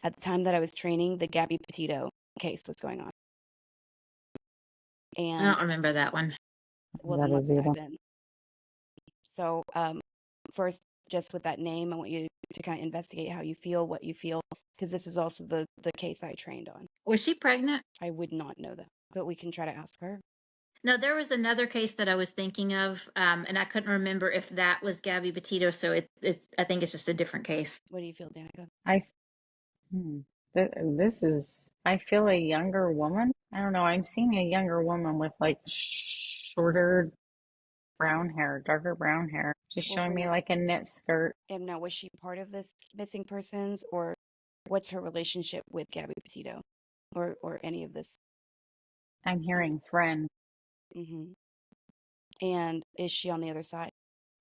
At the time that I was training, the Gabby Petito case was going on. I And don't remember that one. well, then That let's is either. dive in. So, first, just with that name, I want you to kind of investigate how you feel, what you feel, because this is also the case I trained on. Was she pregnant? I would not know that, but we can try to ask her. No, there was another case that I was thinking of, and I couldn't remember if that was Gabby Petito. So it's I think it's just a different case. What do you feel, Danica? I this is I feel a younger woman. I don't know. I'm seeing a younger woman with like shorter brown hair, darker brown hair. She's Well, showing me like a knit skirt. And now, was she part of this missing persons, or what's her relationship with Gabby Petito, or any of this? I'm hearing friend. Mm-hmm. And is she on the other side?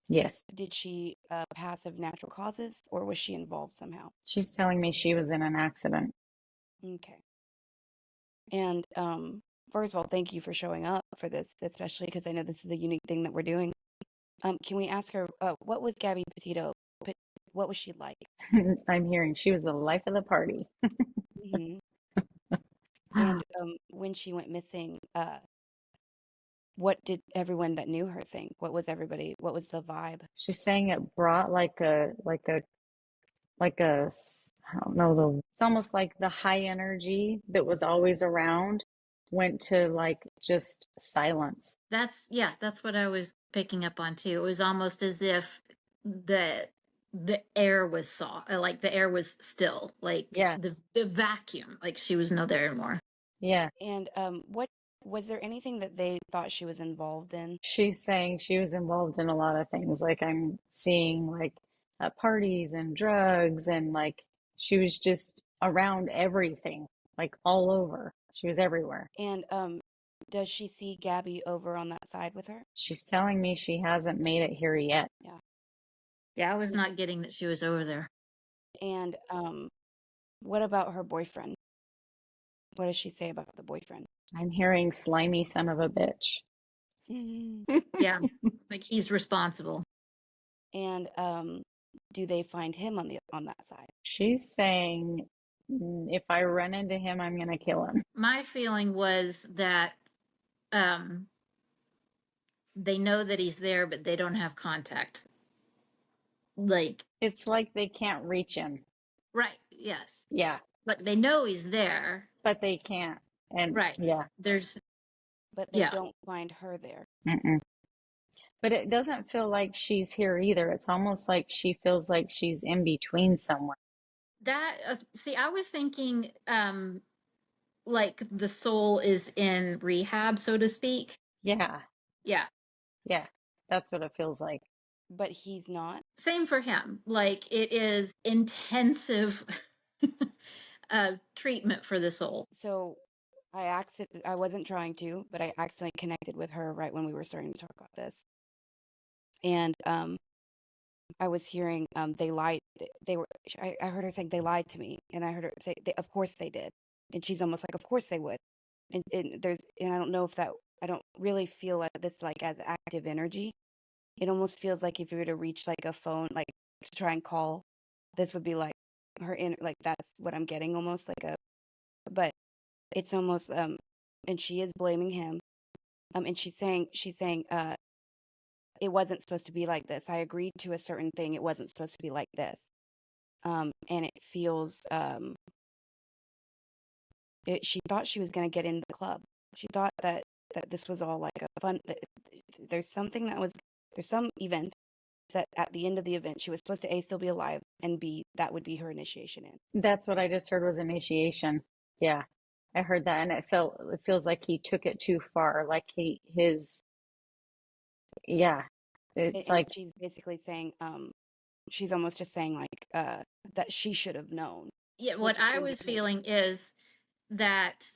Yes. Did she pass of natural causes, or was she involved somehow? She's telling me she was in an accident. Okay. And first of all, thank you for showing up for this, especially because I know this is a unique thing that we're doing. Can we ask her what was Gabby Petito? What was she like? I'm hearing she was the life of the party. Mm-hmm. And when she went missing, what did everyone that knew her think? What was everybody? What was the vibe? She's saying it brought I don't know, it's almost like the high energy that was always around went to like just silence. That's what I was picking up on too. It was almost as if the the air was like the air was still, like Yeah, the vacuum, like she was not there anymore. yeah. And what was there anything that they thought she was involved in? She's saying she was involved in a lot of things. Like I'm seeing like parties and drugs and like she was just around everything, like all over. She was everywhere. And does she see Gabby over on that side with her? She's telling me she hasn't made it here yet. Yeah. Yeah, I was not getting that she was over there. And what about her boyfriend? What does she say about the boyfriend? I'm hearing slimy son of a bitch. Yeah, like he's responsible. And do they find him on that side? She's saying if I run into him, I'm gonna kill him. My feeling was that um they know that he's there, but they don't have contact. Like, It's like they can't reach him. right, yes. Yeah, But they know he's there. but they can't. And Right. yeah. There's But they yeah. don't find her there. Mm-mm. But it doesn't feel like she's here either. It's almost like she feels like she's in between somewhere. That see, I was thinking like the soul is in rehab, so to speak. Yeah, Yeah. yeah. That's what it feels like. But he's not. Same for him. Like it is intensive treatment for the soul. So I wasn't trying to, but I accidentally connected with her right when we were starting to talk about this. And I was hearing they lied. They were. I heard her saying they lied to me, and I heard her say, "Of course they did." And she's almost like, "Of course they would." And I don't know if that. I don't really feel like this like as active energy. It almost feels like if you were to reach like a phone, like to try and call, this would be like her in like that's what I'm getting almost like a. But it's almost and she is blaming him. And she's saying it wasn't supposed to be like this. I agreed to a certain thing. It wasn't supposed to be like this. And it feels she thought she was going to get in the club. She thought that this was all like a fun there's some event that at the end of the event she was supposed to A, still be alive, and B, that would be her initiation in. That's what I just heard was initiation. Yeah. I heard that and it feels like he took it too far. Like yeah. It's And like she's basically saying she's almost just saying like that she should have known. Yeah, Which what I in was between. feeling is that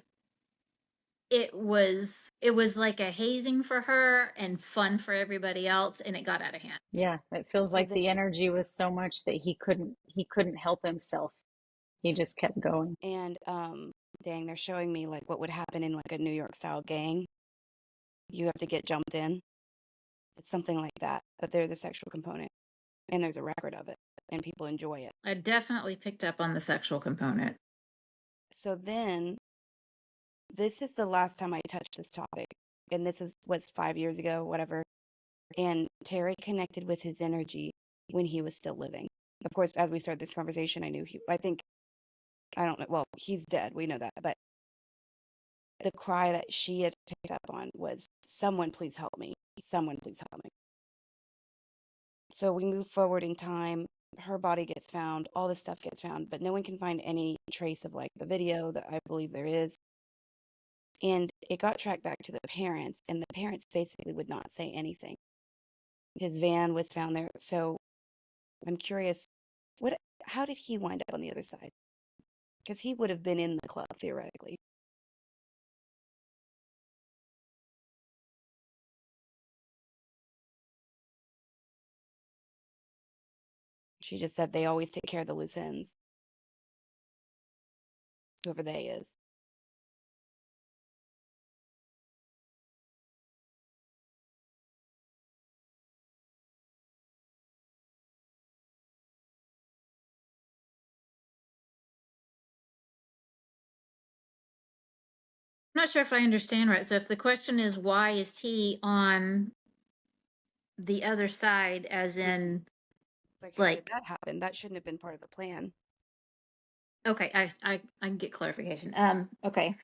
it was like a hazing for her and fun for everybody else, and it got out of hand. yeah, it feels So like the energy was so much that he couldn't help himself. He just kept going. and dang, they're showing me like what would happen in like a New York style gang. You have to get jumped in. It's something like that, but there's a sexual component, and there's a record of it. and people enjoy it. I definitely picked up on the sexual component. So then, this is the last time I touched this topic, and was 5 years ago, whatever. And Terry connected with his energy when he was still living. Of course, as we started this conversation, I knew I don't know, well, he's dead, we know that, but the cry that she had picked up on was, someone please help me. Someone please help me. So we move forward in time. Her body gets found. All this stuff gets found, but no one can find any trace of like the video that I believe there is. And it got tracked back to the parents, and the parents basically would not say anything. His van was found there. So I'm curious, how did he wind up on the other side? Because he would have been in the club theoretically. She just said they always take care of the loose ends, whoever they is. I'm not sure if I understand right. So if the question is why is he on the other side, as in, Like, how did like, that happen? That shouldn't have been part of the plan. okay, I can get clarification. Okay.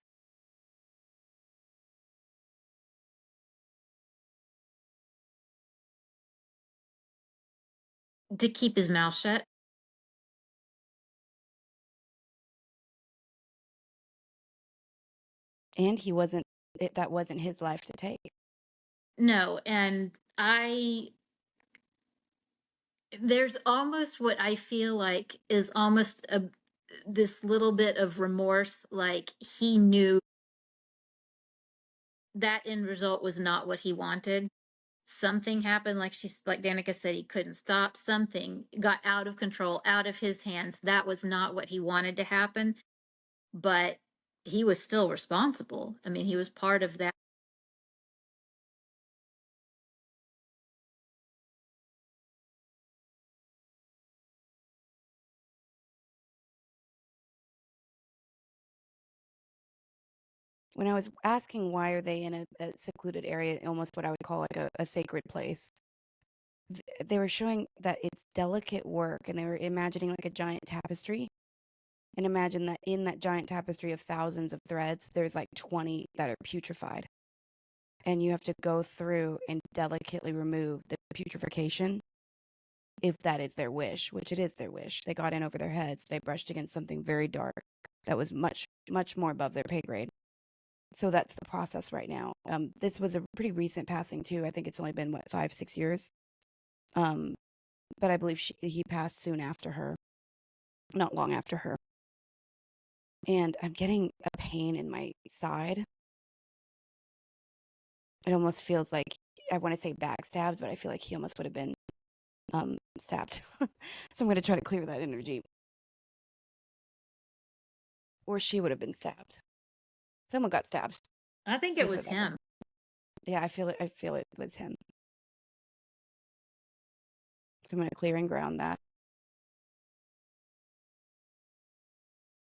To keep his mouth shut. And that wasn't his life to take. No, and there's almost what I feel like is almost this little bit of remorse, like he knew that end result was not what he wanted. Something happened, like Danica said, he couldn't stop. Something got out of control, out of his hands. That was not what he wanted to happen, but he was still responsible. I mean, he was part of that. When I was asking why are they in a secluded area, almost what I would call like a sacred place, they were showing that it's delicate work, and they were imagining like a giant tapestry. And imagine that in that giant tapestry of thousands of threads, there's like 20 that are putrefied. And you have to go through and delicately remove the putrefaction if that is their wish, which it is their wish. They got in over their heads. They brushed against something very dark that was much, much more above their pay grade. So that's the process right now. This was a pretty recent passing too. I think it's only been 5-6 years. But I believe he passed soon after her, not long after her. And I'm getting a pain in my side. It almost feels like, I want to say backstabbed, but I feel like he almost would have been stabbed. So I'm going to try to clear that energy. Or she would have been stabbed. Someone got stabbed. I think it was him. Yeah, I feel it was him. So I'm going to clear and ground that.